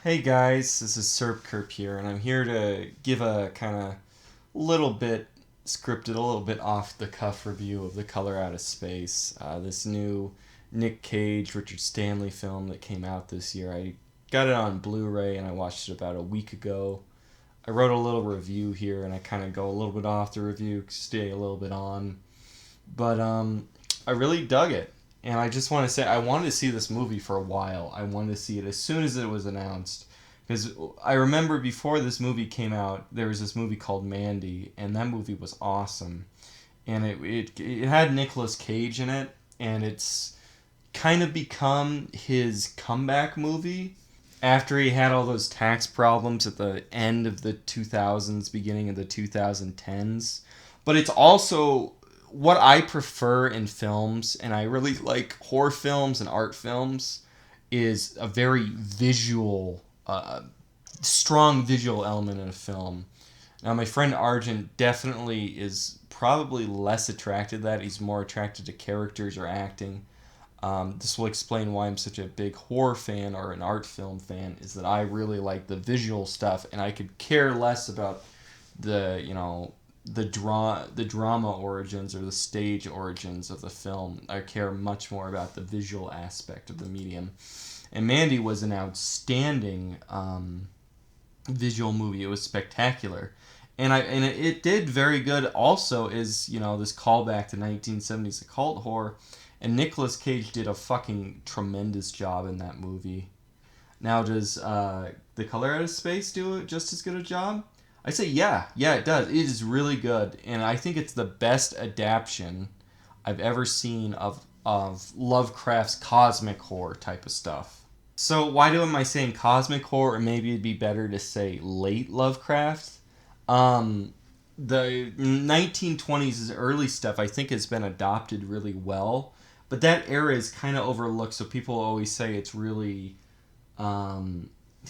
Hey guys, this is Serp Kerp here, and I'm here to give a kind of little bit scripted, a little bit off the cuff review of The Color Out of Space, this new Nick Cage, Richard Stanley film that came out this year. I got it on Blu ray and I watched it about a week ago. I wrote a little review here and I kind of go a little bit off the review, stay a little bit on. But I really dug it. And I just want to say, I wanted to see this movie for a while. I wanted to see it as soon as it was announced. Because I remember before this movie came out, there was this movie called Mandy, and that movie was awesome. And it had Nicolas Cage in it, and it's kind of become his comeback movie after he had all those tax problems at the end of the 2000s, beginning of the 2010s. But it's also what I prefer in films, and I really like horror films and art films, is a very visual, strong visual element in a film. Now, my friend Argent definitely is probably less attracted to that. He's more attracted to characters or acting. This will explain why I'm such a big horror fan or an art film fan. Is that I really like the visual stuff, and I could care less about the drama origins or the stage origins of the film. I care much more about the visual aspect of the medium. And Mandy was an outstanding visual movie. It was spectacular. And it did very good. Also, is this callback to 1970s occult horror, and Nicolas Cage did a fucking tremendous job in that movie. Now, does The Color Out of Space do just as good a job? I say yeah, it does. It is really good, and I think it's the best adaptation I've ever seen of Lovecraft's cosmic horror type of stuff. So why do am I saying cosmic horror, or maybe it'd be better to say late Lovecraft? Um, the 1920s early stuff I think has been adopted really well, but that era is kind of overlooked. So people always say it's really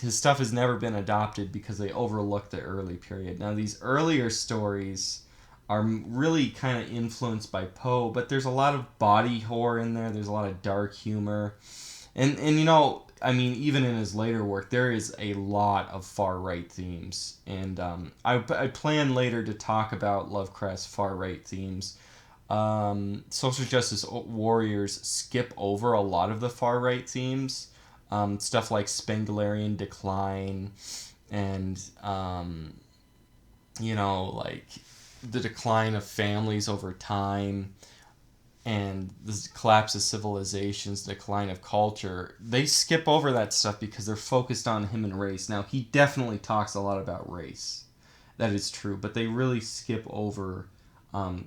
his stuff has never been adopted because they overlooked the early period. Now these earlier stories are really kind of influenced by Poe, but there's a lot of body horror in there. There's a lot of dark humor, and I mean, even in his later work, there is a lot of far right themes, and I plan later to talk about Lovecraft's far right themes. Social justice warriors skip over a lot of the far right themes, stuff like Spenglerian decline, and like the decline of families over time and the collapse of civilizations, decline of culture. They skip over that stuff because they're focused on him and race. Now, he definitely talks a lot about race. That is true, but they really skip over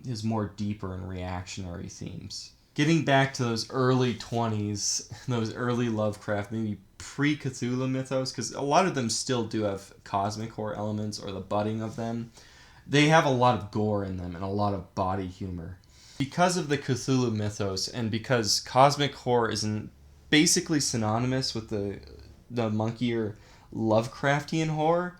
his more deeper and reactionary themes. Getting back to those early 20s, those early Lovecraft, maybe pre Cthulhu mythos, because a lot of them still do have cosmic horror elements or the budding of them. They have a lot of gore in them and a lot of body humor. Because of the Cthulhu mythos, and because cosmic horror isn't basically synonymous with the monkey or Lovecraftian horror,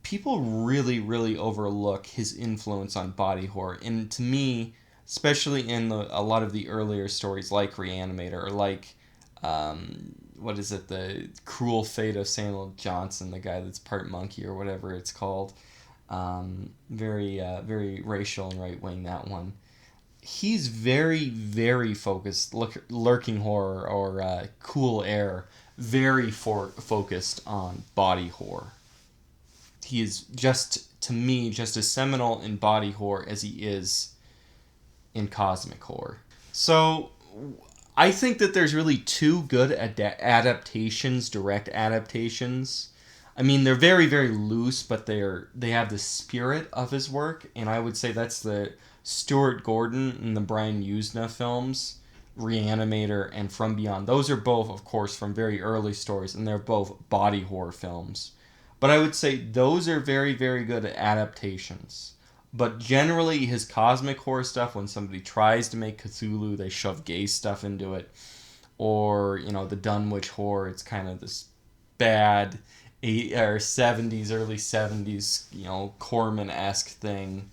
people really overlook his influence on body horror. And to me, especially in a lot of the earlier stories like Reanimator or like what is it, the Cruel Fate of Samuel Johnson, the guy that's part monkey or whatever it's called. Very racial and right wing, that one. He's very focused, lurking horror or cool air, very focused on body horror. He is just, to me, just as seminal in body horror as he is in cosmic horror. So I think that there's really two good adaptations, direct adaptations. I mean, they're very loose, but they have the spirit of his work, and I would say that's the Stuart Gordon and the Brian Usna films, Reanimator and From Beyond. Those are both, of course, from very early stories, and they're both body horror films. But I would say those are very good adaptations. But generally, his cosmic horror stuff, when somebody tries to make Cthulhu, they shove gay stuff into it. Or, the Dunwich horror, it's kind of this bad or 70s, early 70s, Corman-esque thing.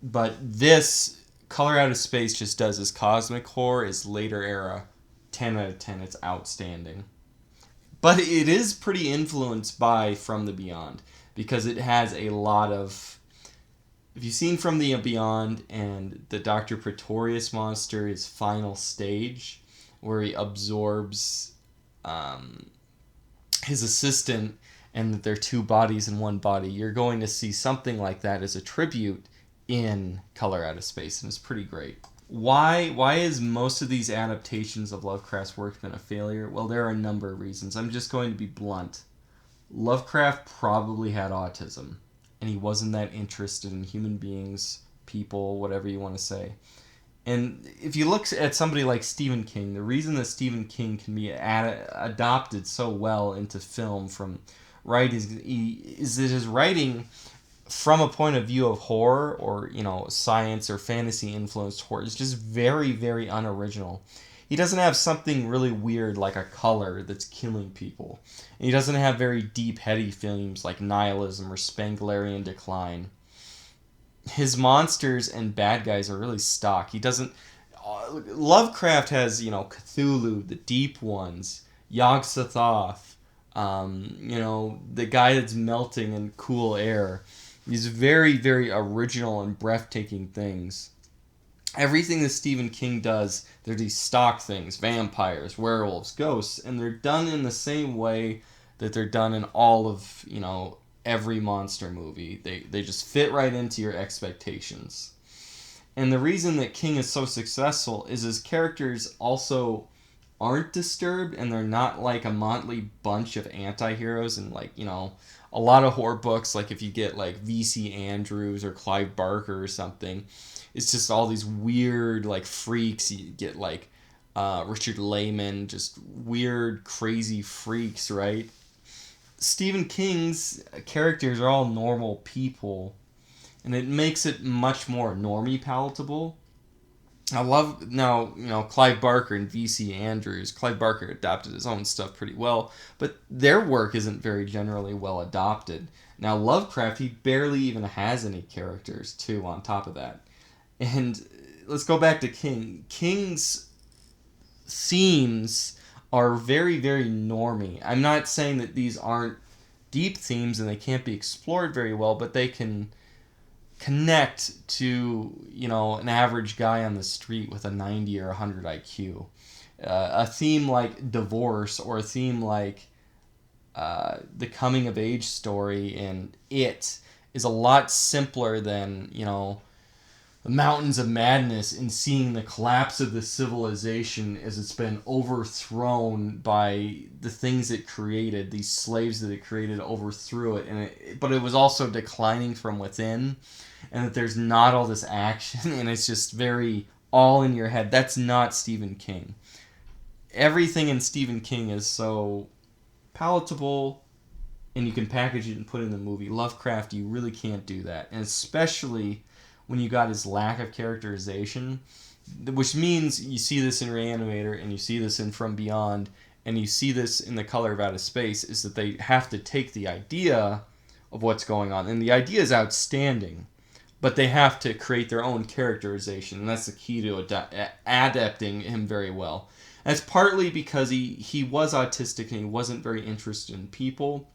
But this Color Out of Space just does his cosmic horror, his later era, 10 out of 10. It's outstanding. But it is pretty influenced by From the Beyond, because it has a lot of... If you've seen From the Beyond and the Dr. Pretorius monster, his final stage, where he absorbs his assistant, and that they're two bodies in one body, you're going to see something like that as a tribute in Color Out of Space, and it's pretty great. Why is most of these adaptations of Lovecraft's work been a failure? Well, there are a number of reasons. I'm just going to be blunt. Lovecraft probably had autism, and he wasn't that interested in human beings, people, whatever you want to say. And if you look at somebody like Stephen King, the reason that Stephen King can be adopted so well into film from writing is that his writing, from a point of view of horror or, science or fantasy influenced horror, is just very, very unoriginal. He doesn't have something really weird like a color that's killing people. And he doesn't have very deep, heady themes like nihilism or Spenglerian decline. His monsters and bad guys are really stock. He doesn't... Lovecraft has, Cthulhu, the deep ones, Yog-Sothoth, the guy that's melting in cool air. These very, very original and breathtaking things. Everything that Stephen King does, they're these stock things. Vampires, werewolves, ghosts. And they're done in the same way that they're done in all of, every monster movie. They just fit right into your expectations. And the reason that King is so successful is his characters also aren't disturbed, and they're not like a motley bunch of anti-heroes. And a lot of horror books, like if you get like V.C. Andrews or Clive Barker or something, it's just all these weird like freaks. You get like Richard Lehman, just weird, crazy freaks, right? Stephen King's characters are all normal people, and it makes it much more normie palatable. I love Clive Barker and V.C. Andrews. Clive Barker adapted his own stuff pretty well, but their work isn't very generally well adopted. Now Lovecraft, he barely even has any characters too on top of that. And let's go back to King. King's themes are very, very normie. I'm not saying that these aren't deep themes and they can't be explored very well, but they can connect to, an average guy on the street with a 90 or 100 IQ. A theme like divorce, or a theme like the coming of age story in It, is a lot simpler than, the mountains of madness in seeing the collapse of the civilization as it's been overthrown by the things it created. These slaves that it created overthrew it, but it was also declining from within, and that there's not all this action, and it's just very all in your head. That's not Stephen King. Everything in Stephen King is so palatable, and you can package it and put it in the movie. Lovecraft, you really can't do that, and especially when you got his lack of characterization, which means you see this in Reanimator, and you see this in From Beyond, and you see this in The Color of Outer Space, is that they have to take the idea of what's going on, and the idea is outstanding, but they have to create their own characterization, and that's the key to adapting him very well. And it's partly because he was autistic and he wasn't very interested in people,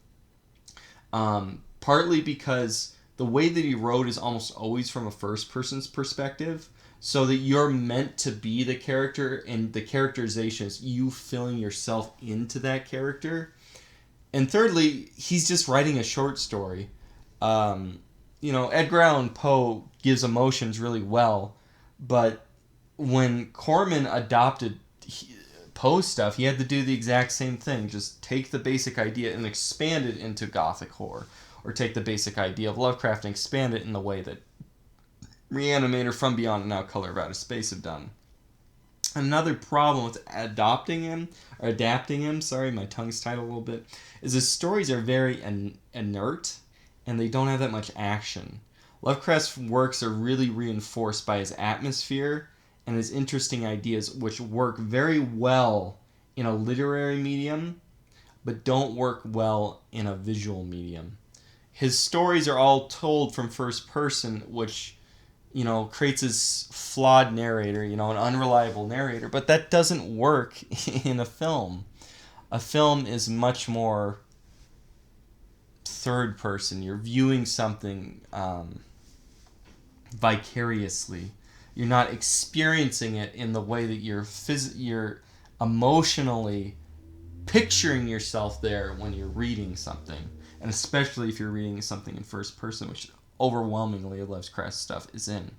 partly because the way that he wrote is almost always from a first person's perspective, so that you're meant to be the character, and the characterization is you filling yourself into that character. And thirdly, he's just writing a short story. Edgar Allan Poe gives emotions really well, but when Corman adopted Poe stuff, he had to do the exact same thing. Just take the basic idea and expand it into gothic horror. Or take the basic idea of Lovecraft and expand it in the way that Reanimator, From Beyond, and now Color of Outer Space have done. Another problem with adapting him, my tongue's tied a little bit, is his stories are very inert, and they don't have that much action. Lovecraft's works are really reinforced by his atmosphere and his interesting ideas, which work very well in a literary medium, but don't work well in a visual medium. His stories are all told from first person, which, creates his flawed narrator, an unreliable narrator, but that doesn't work in a film. A film is much more third person. You're viewing something vicariously. You're not experiencing it in the way that you're emotionally picturing yourself there when you're reading something, and especially if you're reading something in first person, which overwhelmingly Lovecraft stuff is in.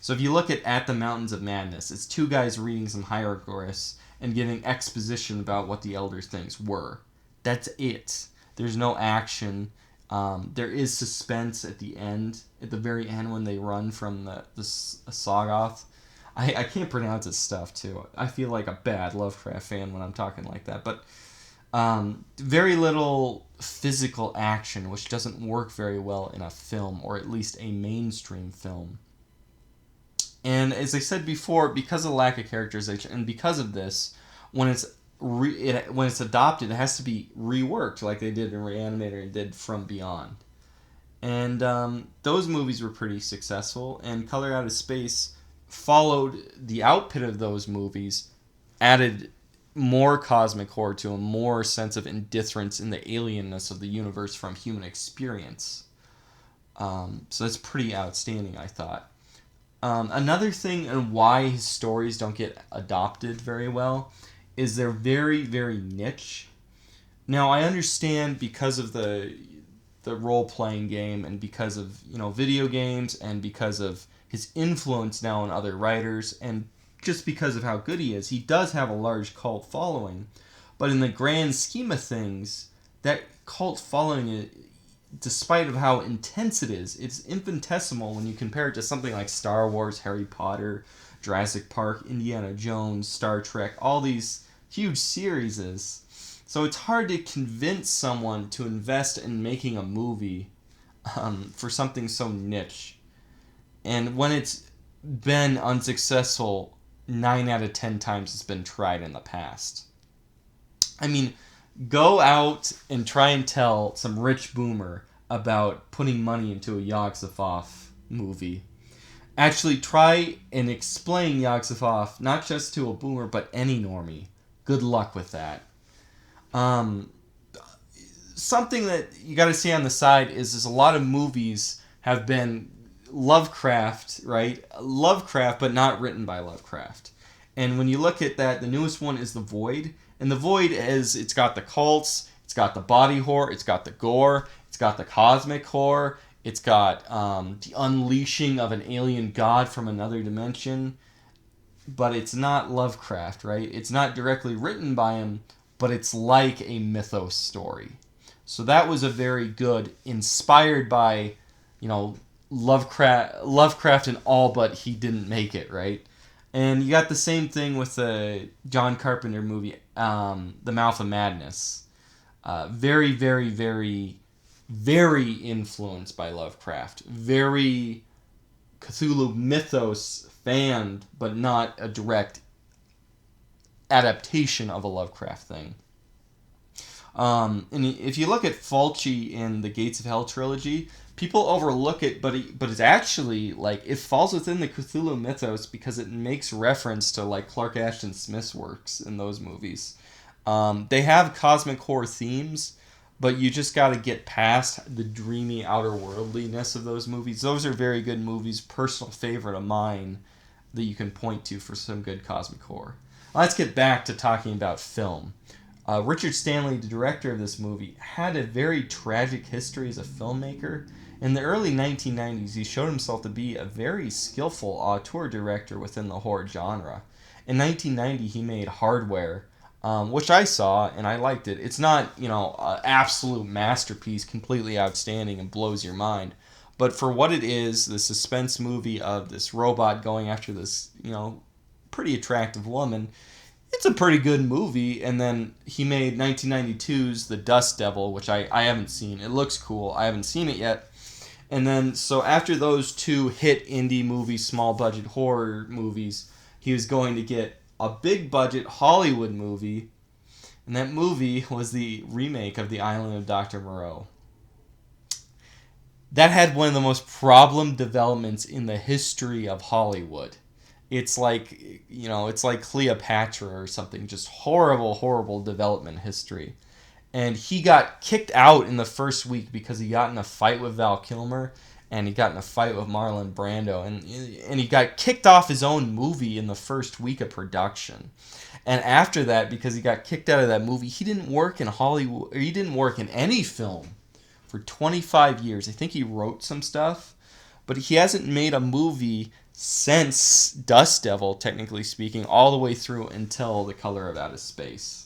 So if you look at the Mountains of Madness, it's two guys reading some hieroglyphs and giving exposition about what the Elder Things were. That's it. There's no action. There is suspense at the end, at the very end when they run from the Sagoth. I can't pronounce his stuff, too. I feel like a bad Lovecraft fan when I'm talking like that. But very little physical action, which doesn't work very well in a film, or at least a mainstream film. And as I said before, because of the lack of characterization, and because of this, when it's adopted, it has to be reworked, like they did in Reanimator and did From Beyond. And those movies were pretty successful, and Color Out of Space followed the output of those movies, added more cosmic horror to a more sense of indifference in the alienness of the universe from human experience. So that's pretty outstanding, I thought. Another thing and why his stories don't get adopted very well is they're very, very niche. Now, I understand because of the role-playing game and because of, video games and because of his influence now on other writers and just because of how good he is, he does have a large cult following. But in the grand scheme of things, that cult following, despite of how intense it is, it's infinitesimal when you compare it to something like Star Wars, Harry Potter, Jurassic Park, Indiana Jones, Star Trek, all these huge series. So it's hard to convince someone to invest in making a movie for something so niche. And when it's been unsuccessful, 9 out of 10 times it's been tried in the past. I mean, go out and try and tell some rich boomer about putting money into a Yog-Sothoth movie. Actually, try and explain Yog-Sothoth not just to a boomer, but any normie. Good luck with that. Something that you got to see on the side is a lot of movies have been Lovecraft, right? Lovecraft, but not written by Lovecraft. And when you look at that, the newest one is The Void. And The Void it's got the cults, it's got the body horror, it's got the gore, it's got the cosmic horror, it's got the unleashing of an alien god from another dimension. But it's not Lovecraft, right? It's not directly written by him, but it's like a mythos story. So that was a very good, inspired by, Lovecraft and all, but he didn't make it, right? And you got the same thing with the John Carpenter movie, The Mouth of Madness. Very, very, very, very influenced by Lovecraft. Very Cthulhu mythos fan, but not a direct adaptation of a Lovecraft thing. And if you look at Fulci in the Gates of Hell trilogy, people overlook it, but it's actually, it falls within the Cthulhu mythos because it makes reference to, Clark Ashton Smith's works in those movies. They have cosmic horror themes, but you just got to get past the dreamy outer worldliness of those movies. Those are very good movies, personal favorite of mine, that you can point to for some good cosmic horror. Let's get back to talking about film. Richard Stanley, the director of this movie, had a very tragic history as a filmmaker. In the early 1990s, he showed himself to be a very skillful auteur director within the horror genre. In 1990, he made Hardware, which I saw, and I liked it. It's not, an absolute masterpiece, completely outstanding and blows your mind. But for what it is, the suspense movie of this robot going after this, pretty attractive woman, it's a pretty good movie. And then he made 1992's The Dust Devil, which I haven't seen. It looks cool. I haven't seen it yet. And then, so after those two hit indie movies, small budget horror movies, he was going to get a big budget Hollywood movie. And that movie was the remake of The Island of Dr. Moreau. That had one of the most problem developments in the history of Hollywood. It's like, it's like Cleopatra or something. Just horrible, horrible development history. And he got kicked out in the first week because he got in a fight with Val Kilmer, and he got in a fight with Marlon Brando, and he got kicked off his own movie in the first week of production. And after that, because he got kicked out of that movie, he didn't work in Hollywood, or he didn't work in any film for 25 years. I think he wrote some stuff, but he hasn't made a movie since Dust Devil, technically speaking, all the way through until The Color of Outer Space.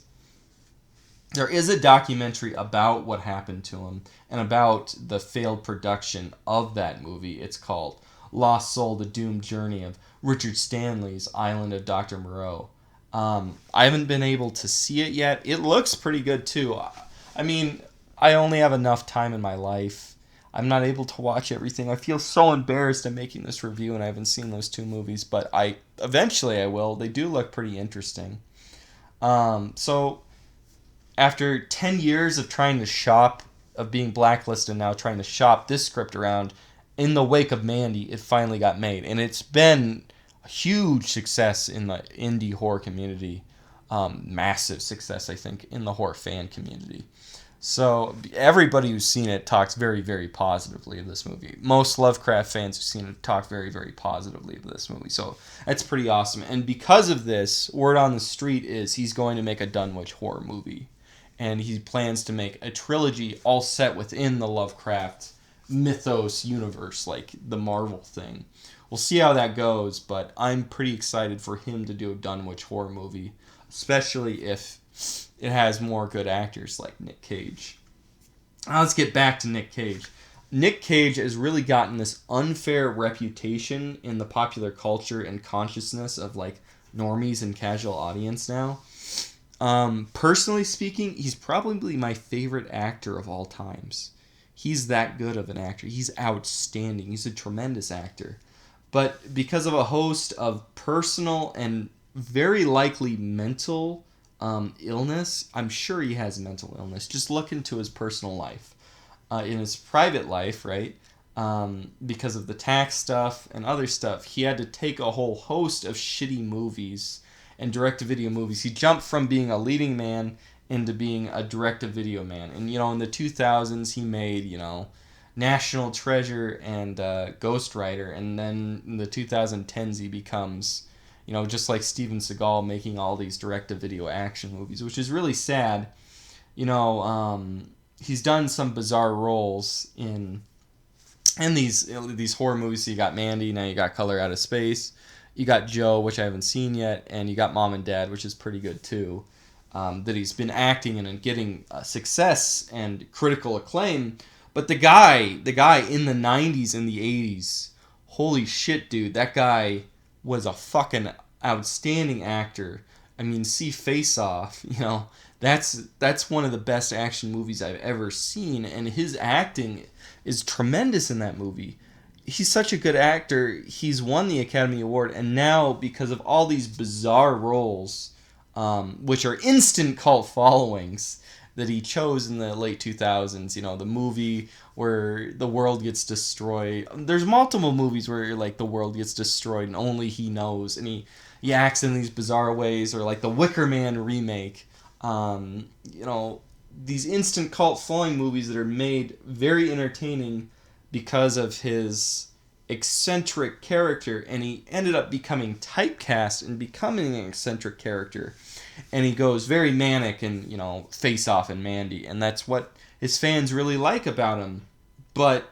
There is a documentary about what happened to him and about the failed production of that movie. It's called Lost Soul, The Doomed Journey of Richard Stanley's Island of Dr. Moreau. I haven't been able to see it yet. It looks pretty good too. I mean, I only have enough time in my life. I'm not able to watch everything. I feel so embarrassed I'm making this review and I haven't seen those two movies, but eventually I will. They do look pretty interesting. So after 10 years of trying to shop, of being blacklisted, now trying to shop this script around, in the wake of Mandy, it finally got made. And it's been a huge success in the indie horror community. Massive success, I think, in the horror fan community. So everybody who's seen it talks very, very positively of this movie. Most Lovecraft fans who've seen it talk very, very positively of this movie. So that's pretty awesome. And because of this, word on the street is he's going to make a Dunwich horror movie. And he plans to make a trilogy all set within the Lovecraft mythos universe, like the Marvel thing. We'll see how that goes, but I'm pretty excited for him to do a Dunwich horror movie, especially if it has more good actors like Nick Cage. Now let's get back to Nick Cage. Nick Cage has really gotten this unfair reputation in the popular culture and consciousness of like normies and casual audience now. Personally speaking, he's probably my favorite actor of all times. He's that good of an actor. He's outstanding. He's a tremendous actor. But because of a host of personal and very likely mental illness, I'm sure he has mental illness. Just look into his personal life. In his private life, right? Because of the tax stuff and other stuff, he had to take a whole host of shitty movies and direct-to-video movies. He jumped from being a leading man into being a direct-to-video man. And, in the 2000s, he made, National Treasure and Ghost Rider. And then in the 2010s, he becomes, just like Steven Seagal, making all these direct-to-video action movies, which is really sad. He's done some bizarre roles in these horror movies. So you got Mandy, now you got Color Out of Space. You got Joe, which I haven't seen yet, and you got Mom and Dad, which is pretty good too. That he's been acting in and getting success and critical acclaim. But the guy in the 90s and the 80s, holy shit, dude, that guy was a fucking outstanding actor. I mean, see Face Off, that's one of the best action movies I've ever seen, and his acting is tremendous in that movie. He's such a good actor. He's won the Academy Award, and now because of all these bizarre roles, which are instant cult followings, that he chose in the late 2000s, the movie where the world gets destroyed. There's multiple movies where like the world gets destroyed and only he knows, and he acts in these bizarre ways, or like the Wicker Man remake. These instant cult following movies that are made very entertaining because of his eccentric character, and he ended up becoming typecast and becoming an eccentric character, and he goes very manic in Face Off and Mandy, and that's what his fans really like about him. But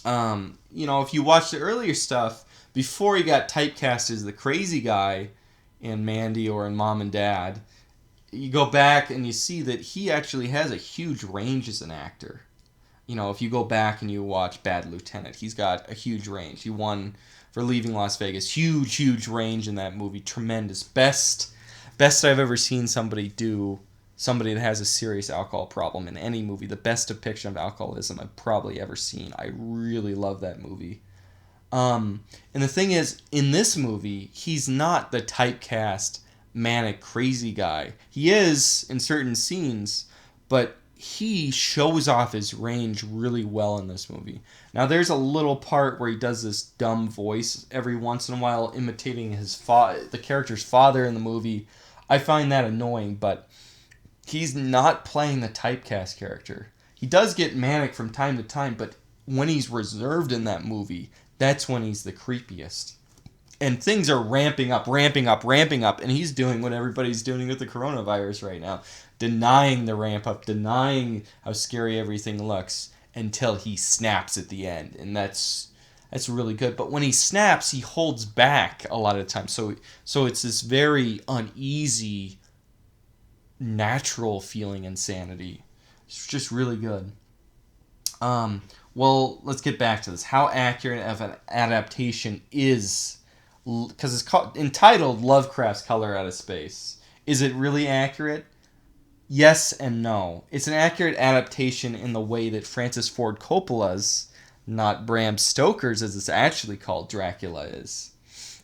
if you watch the earlier stuff before he got typecast as the crazy guy in Mandy or in Mom and Dad, you go back and you see that he actually has a huge range as an actor. If you go back and you watch Bad Lieutenant, he's got a huge range. He won for Leaving Las Vegas. Huge range in that movie. Tremendous. Best I've ever seen somebody that has a serious alcohol problem in any movie. The best depiction of alcoholism I've probably ever seen. I really love that movie. And the thing is, in this movie, he's not the typecast, manic, crazy guy. He is in certain scenes, but he shows off his range really well in this movie. Now, there's a little part where he does this dumb voice every once in a while, imitating the character's father in the movie. I find that annoying, but he's not playing the typecast character. He does get manic from time to time, but when he's reserved in that movie, that's when he's the creepiest. And things are ramping up, and he's doing what everybody's doing with the coronavirus right now. Denying the ramp up, denying how scary everything looks, until he snaps at the end. And that's really good. But when he snaps, he holds back a lot of the time. So it's this very uneasy, natural feeling insanity. It's just really good. Well, let's get back to this. How accurate of an adaptation is... Because it's entitled Lovecraft's Color Out of Space. Is it really accurate? Yes and no. It's an accurate adaptation in the way that Francis Ford Coppola's, not Bram Stoker's as it's actually called, Dracula is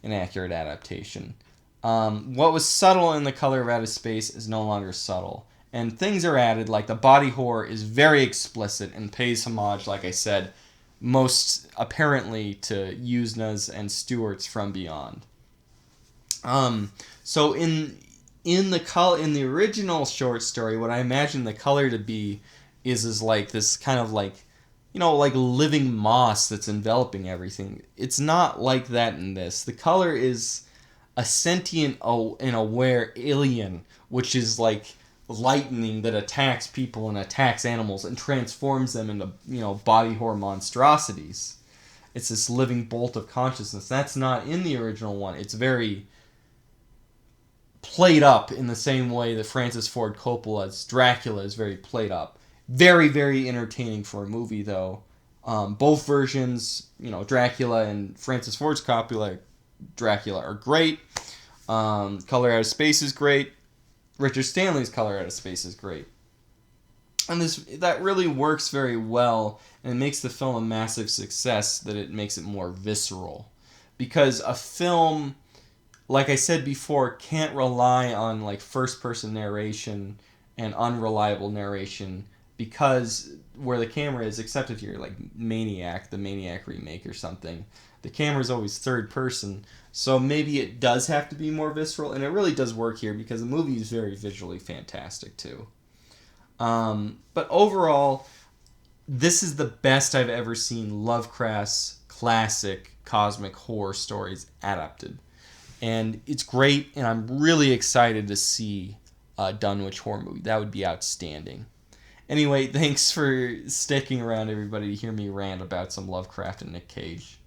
an accurate adaptation. What was subtle in The Color Out of Space is no longer subtle. And things are added, like the body horror is very explicit and pays homage, like I said, most apparently to Yuznas and Stewart's From Beyond. So in the original short story, what I imagine the color to be is like this kind of like, like living moss that's enveloping everything. It's not like that in this. The color is a sentient and aware alien, which is like lightning that attacks people and attacks animals and transforms them into, body horror monstrosities. It's this living bolt of consciousness. That's not in the original one. It's very played up in the same way that Francis Ford Coppola's Dracula is very played up. Very, very entertaining for a movie, though. Both versions, Dracula and Francis Ford Coppola Dracula are great. Color Out of Space is great. Richard Stanley's Color Out of Space is great. And that really works very well, and it makes the film a massive success that it makes it more visceral. Because a film, like I said before, can't rely on like first-person narration and unreliable narration, because where the camera is, except if you're like Maniac, the Maniac remake or something, the camera is always third person. So maybe it does have to be more visceral, and it really does work here because the movie is very visually fantastic too. But overall, this is the best I've ever seen Lovecraft's classic cosmic horror stories adapted. And it's great, and I'm really excited to see a Dunwich horror movie. That would be outstanding. Anyway, thanks for sticking around, everybody, to hear me rant about some Lovecraft and Nick Cage.